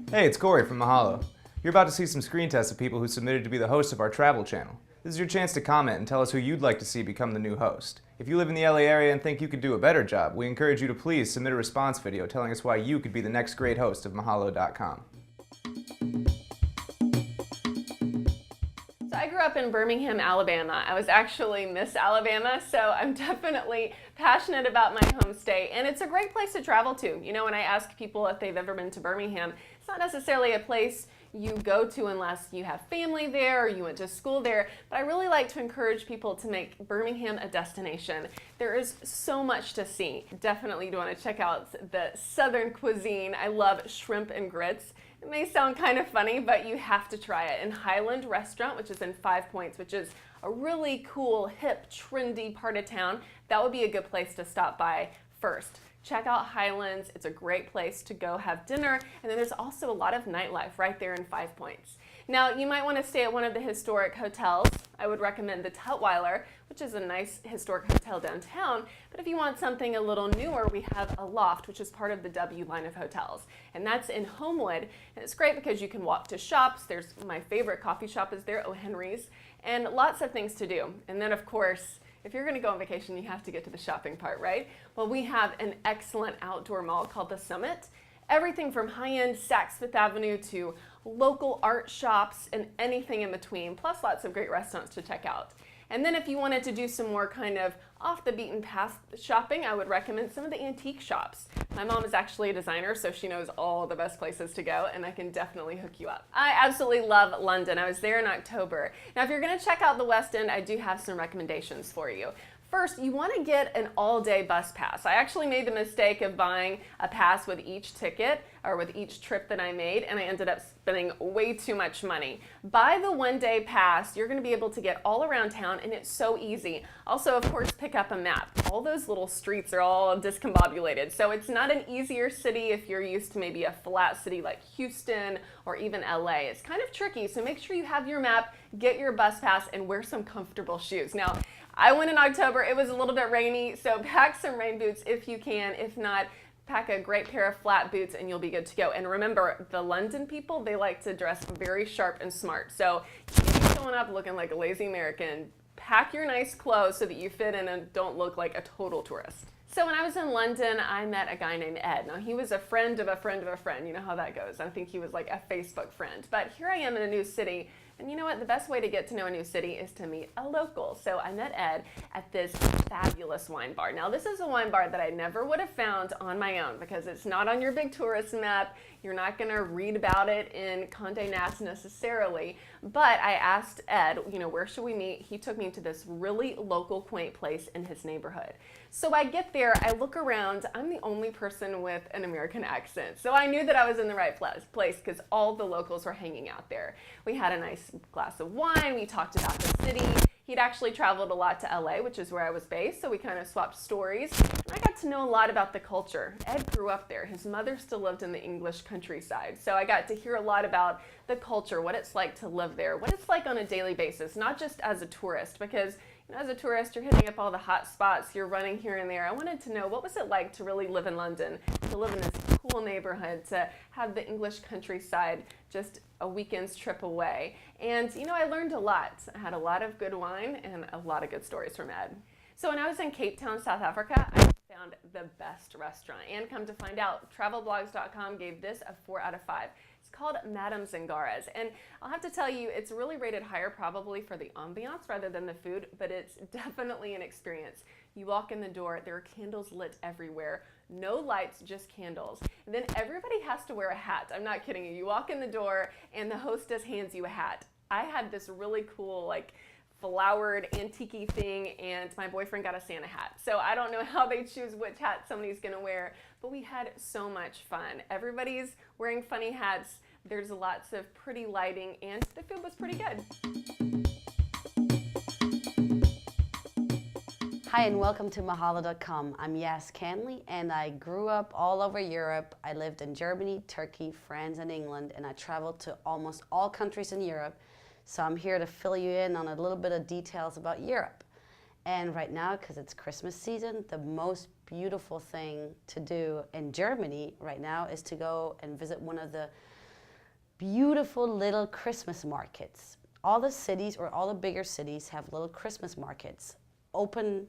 Hey, it's Corey from Mahalo. You're about to see some screen tests of people who submitted to be the host of our travel channel. This is your chance to comment and tell us who you'd like to see become the new host. If you live in the LA area and think you could do a better job, we encourage you to please submit a response video telling us why you could be the next great host of Mahalo.com. I grew up in Birmingham, Alabama. I was actually Miss Alabama, so I'm definitely passionate about my home state, and it's a great place to travel to. You know, when I ask people if they've ever been to Birmingham, it's not necessarily a place you go to unless you have family there or you went to school there, but I really like to encourage people to make Birmingham a destination. There is so much to see. Definitely do want to check out the Southern cuisine. I love shrimp and grits. It may sound kind of funny, but you have to try it. In Highland Restaurant, which is in 5 Points, which is a really cool, hip, trendy part of town, that would be a good place to stop by first. Check out Highlands. It's a great place to go have dinner. And then there's also a lot of nightlife right there in 5 Points. Now, you might want to stay at one of the historic hotels. I would recommend the Tutwiler, which is a nice historic hotel downtown. But if you want something a little newer, we have a Loft, which is part of the W line of hotels. And that's in Homewood. And it's great because you can walk to shops. There's my favorite coffee shop is there, O. Henry's, and lots of things to do. And then, of course, if you're going to go on vacation, you have to get to the shopping part, right? Well, we have an excellent outdoor mall called the Summit. Everything from high-end Saks Fifth Avenue to local art shops and anything in between, plus lots of great restaurants to check out. And then if you wanted to do some more kind of off the beaten path shopping, I would recommend some of the antique shops. My mom is actually a designer, so she knows all the best places to go, and I can definitely hook you up. I absolutely love London. I was there in October. Now, if you're going to check out the West End, I do have some recommendations for you. First, you want to get an all-day bus pass. I actually made the mistake of buying a pass with each ticket or with each trip that I made, and I ended up spending way too much money. Buy the one-day pass. You're going to be able to get all around town, and it's so easy. Also, of course, pick up a map. All those little streets are all discombobulated, so it's not an easier city if you're used to maybe a flat city like Houston or even LA. It's kind of tricky, so make sure you have your map, get your bus pass, and wear some comfortable shoes. Now, I went in October. It was a little bit rainy, so pack some rain boots if you can. If not, pack a great pair of flat boots and you'll be good to go. And remember, the London people, they like to dress very sharp and smart. So you can't be showing up looking like a lazy American. Pack your nice clothes so that you fit in and don't look like a total tourist. So when I was in London, I met a guy named Ed. Now, he was a friend of a friend of a friend. You know how that goes. I think he was like a Facebook friend. But here I am in a new city. And you know what? The best way to get to know a new city is to meet a local. So I met Ed at this fabulous wine bar. Now, this is a wine bar that I never would have found on my own because it's not on your big tourist map. You're not going to read about it in Condé Nast necessarily. But I asked Ed, you know, where should we meet? He took me to this really local, quaint place in his neighborhood. So I get there, I look around, I'm the only person with an American accent. So I knew that I was in the right place because all the locals were hanging out there. We had a nice glass of wine, we talked about the city. He'd actually traveled a lot to LA, which is where I was based, so we kind of swapped stories. And I got to know a lot about the culture. Ed grew up there. His mother still lived in the English countryside. So I got to hear a lot about the culture, what it's like to live there, what it's like on a daily basis, not just as a tourist, because you know, as a tourist, you're hitting up all the hot spots, you're running here and there. I wanted to know what was it like to really live in London, to live in this cool neighborhood, to have the English countryside just a weekend's trip away. And you know, I learned a lot. I had a lot of good wine and a lot of good stories from Ed. So when I was in Cape Town, South Africa, I found the best restaurant. And come to find out, travelblogs.com gave this a 4 out of 5. It's called Madame Zingara's, and I'll have to tell you, it's really rated higher probably for the ambiance rather than the food, but it's definitely an experience. You walk in the door, there are candles lit everywhere, no lights, just candles. And then everybody has to wear a hat. I'm not kidding you. You walk in the door and the hostess hands you a hat. I had this really cool, like, flowered antique thing, and my boyfriend got a Santa hat. So I don't know how they choose which hat somebody's gonna wear, but we had so much fun. Everybody's wearing funny hats, there's lots of pretty lighting, and the food was pretty good. Hi and welcome to Mahalo.com. I'm Canli and I grew up all over Europe. I lived in Germany, Turkey, France, and England, and I traveled to almost all countries in Europe. So I'm here to fill you in on a little bit of details about Europe. And right now, because it's Christmas season, the most beautiful thing to do in Germany right now is to go and visit one of the beautiful little Christmas markets. All the cities, or all the bigger cities, have little Christmas markets, open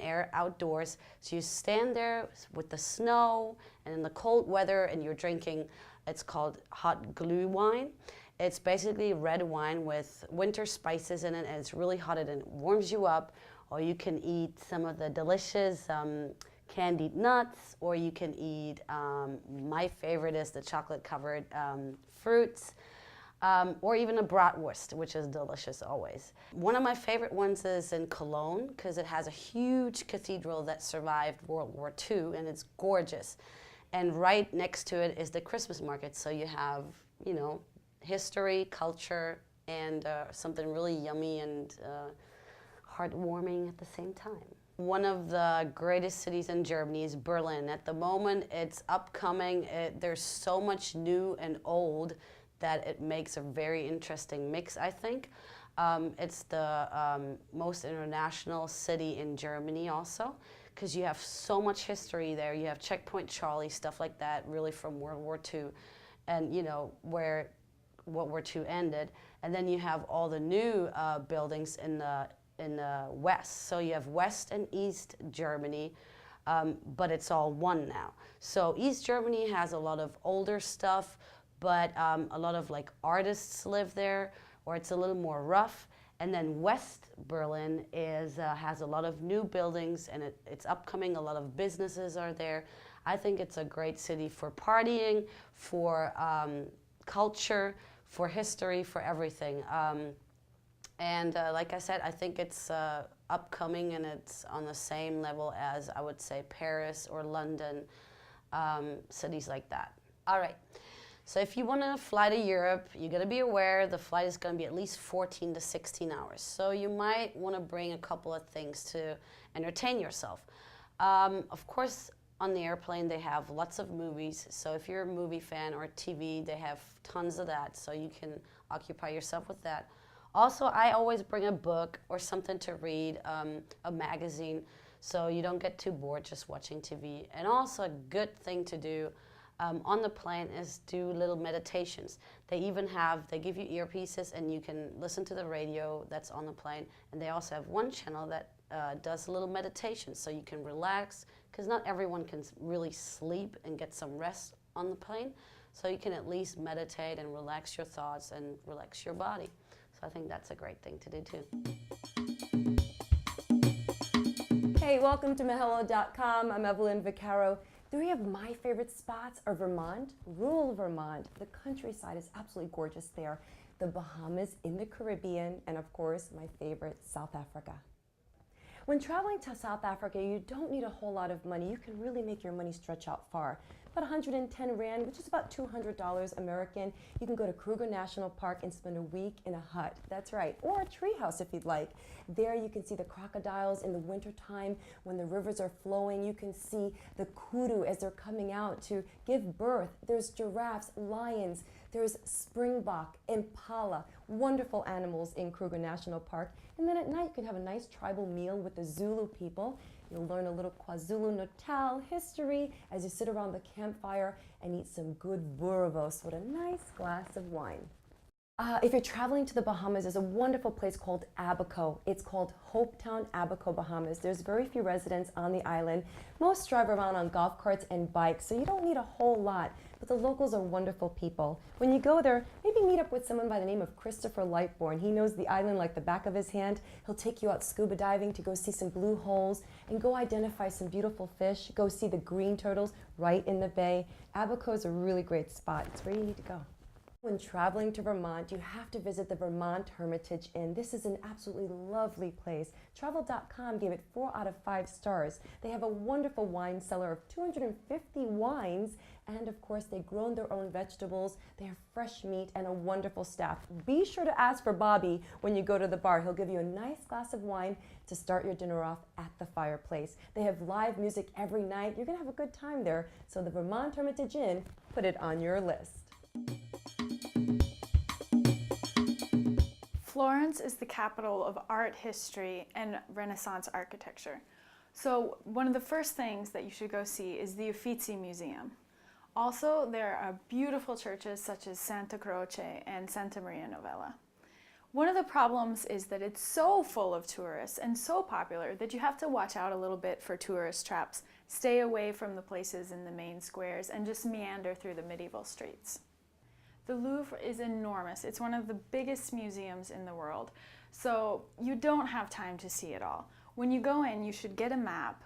air, outdoors. So you stand there with the snow and in the cold weather, and you're drinking, it's called hot glüh wine. It's basically red wine with winter spices in it, and it's really hot and it warms you up. Or you can eat some of the delicious candied nuts, or you can eat, my favorite is the chocolate-covered fruits, or even a bratwurst, which is delicious always. One of my favorite ones is in Cologne, because it has a huge cathedral that survived World War II, and it's gorgeous. And right next to it is the Christmas market, so you have, you know, history, culture, and something really yummy and heartwarming at the same time. One of the greatest cities in Germany is Berlin. At the moment, it's upcoming. There's so much new and old that it makes a very interesting mix, I think. It's the most international city in Germany also, because you have so much history there. You have Checkpoint Charlie, stuff like that, really from World War II, and you know, where World War II ended. And then you have all the new buildings in the West. So you have West and East Germany, but it's all one now. So East Germany has a lot of older stuff, but a lot of like artists live there, or it's a little more rough. And then West Berlin has a lot of new buildings, and it's upcoming. A lot of businesses are there. I think it's a great city for partying, for culture, for history, for everything. And like I said, I think it's upcoming, and it's on the same level as, I would say, Paris or London, cities like that. All right, so if you want to fly to Europe, you got to be aware the flight is going to be at least 14 to 16 hours. So you might want to bring a couple of things to entertain yourself. Of course, on the airplane, they have lots of movies. So if you're a movie fan or TV, they have tons of that. So you can occupy yourself with that. Also, I always bring a book or something to read, a magazine, so you don't get too bored just watching TV. And also a good thing to do on the plane is do little meditations. They give you earpieces, and you can listen to the radio that's on the plane. And they also have one channel that does a little meditation, so you can relax, because not everyone can really sleep and get some rest on the plane. So you can at least meditate and relax your thoughts and relax your body. So I think that's a great thing to do too. Hey, welcome to Mahalo.com. I'm Evelyn Vaccaro. 3 of my favorite spots are Vermont, rural Vermont. The countryside is absolutely gorgeous there. The Bahamas in the Caribbean, and of course, my favorite, South Africa. When traveling to South Africa, you don't need a whole lot of money. You can really make your money stretch out far. About 110 Rand, which is about $200 American. You can go to Kruger National Park and spend a week in a hut. That's right, or a treehouse if you'd like. There you can see the crocodiles in the wintertime when the rivers are flowing. You can see the kudu as they're coming out to give birth. There's giraffes, lions, there's springbok, impala, wonderful animals in Kruger National Park. And then at night you can have a nice tribal meal with the Zulu people. You'll learn a little KwaZulu-Natal history as you sit around the campfire and eat some good boerewors with a nice glass of wine. If you're traveling to the Bahamas, there's a wonderful place called Abaco. It's called Hopetown, Abaco, Bahamas. There's very few residents on the island. Most drive around on golf carts and bikes, so you don't need a whole lot, but the locals are wonderful people. When you go there, maybe meet up with someone by the name of Christopher Lightbourne. He knows the island like the back of his hand. He'll take you out scuba diving to go see some blue holes and go identify some beautiful fish. Go see the green turtles right in the bay. Abaco is a really great spot. It's where you need to go. When traveling to Vermont, you have to visit the Vermont Hermitage Inn. This is an absolutely lovely place. Travel.com gave it 4 out of 5 stars. They have a wonderful wine cellar of 250 wines, and of course they've grown their own vegetables. They have fresh meat and a wonderful staff. Be sure to ask for Bobby when you go to the bar. He'll give you a nice glass of wine to start your dinner off at the fireplace. They have live music every night. You're gonna have a good time there. So the Vermont Hermitage Inn, put it on your list. Florence is the capital of art history and Renaissance architecture. So one of the first things that you should go see is the Uffizi Museum. Also, there are beautiful churches such as Santa Croce and Santa Maria Novella. One of the problems is that it's so full of tourists and so popular that you have to watch out a little bit for tourist traps. Stay away from the places in the main squares and just meander through the medieval streets. The Louvre is enormous. It's one of the biggest museums in the world, so you don't have time to see it all. When you go in, you should get a map,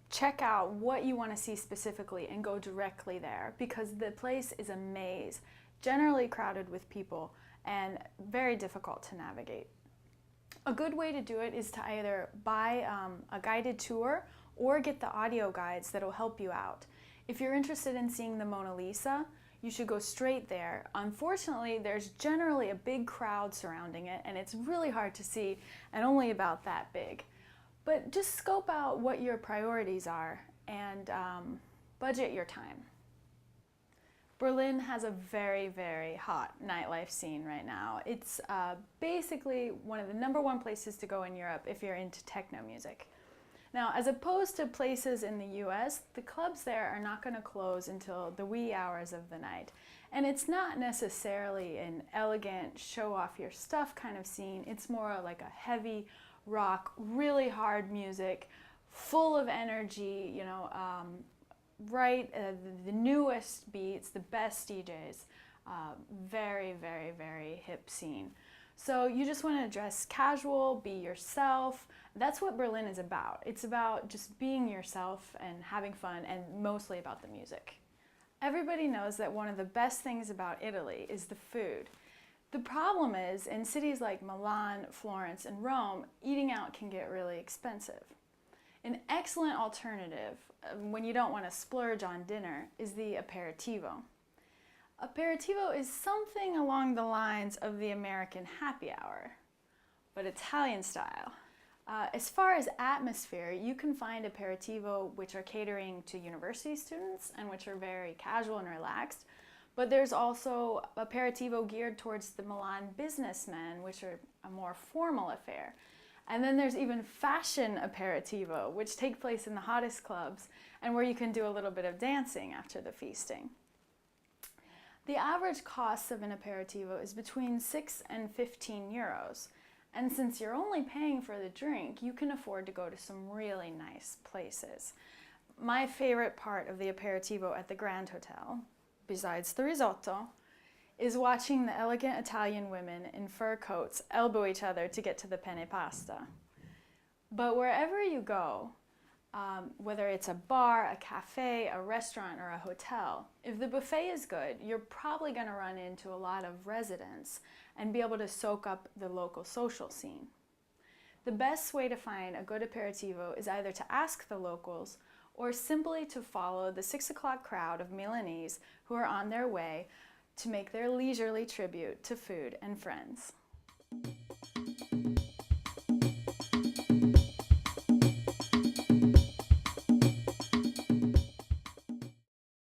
check out what you want to see specifically, and go directly there, because the place is a maze, generally crowded with people, and very difficult to navigate. A good way to do it is to either buy a guided tour or get the audio guides that will help you out. If you're interested in seeing the Mona Lisa, you should go straight there. Unfortunately, there's generally a big crowd surrounding it, and it's really hard to see and only about that big. But just scope out what your priorities are and budget your time. Berlin has a very, very hot nightlife scene right now. It's basically one of the #1 places to go in Europe if you're into techno music. Now, as opposed to places in the US, the clubs there are not going to close until the wee hours of the night. And it's not necessarily an elegant, show off your stuff kind of scene. It's more like a heavy rock, really hard music, full of energy, you know, the newest beats, the best DJs, very, very, very hip scene. So you just want to dress casual, be yourself. That's what Berlin is about. It's about just being yourself and having fun, and mostly about the music. Everybody knows that one of the best things about Italy is the food. The problem is, in cities like Milan, Florence, and Rome, eating out can get really expensive. An excellent alternative, when you don't want to splurge on dinner, is the aperitivo. Aperitivo is something along the lines of the American happy hour, but Italian style. As far as atmosphere, you can find aperitivo which are catering to university students and which are very casual and relaxed, but there's also aperitivo geared towards the Milan businessmen, which are a more formal affair. And then there's even fashion aperitivo, which take place in the hottest clubs and where you can do a little bit of dancing after the feasting. The average cost of an aperitivo is between 6 and 15 euros. And since you're only paying for the drink, you can afford to go to some really nice places. My favorite part of the aperitivo at the Grand Hotel, besides the risotto, is watching the elegant Italian women in fur coats elbow each other to get to the penne pasta. But wherever you go, whether it's a bar, a cafe, a restaurant, or a hotel, if the buffet is good, you're probably going to run into a lot of residents and be able to soak up the local social scene. The best way to find a good aperitivo is either to ask the locals or simply to follow the 6 o'clock crowd of Milanese who are on their way to make their leisurely tribute to food and friends.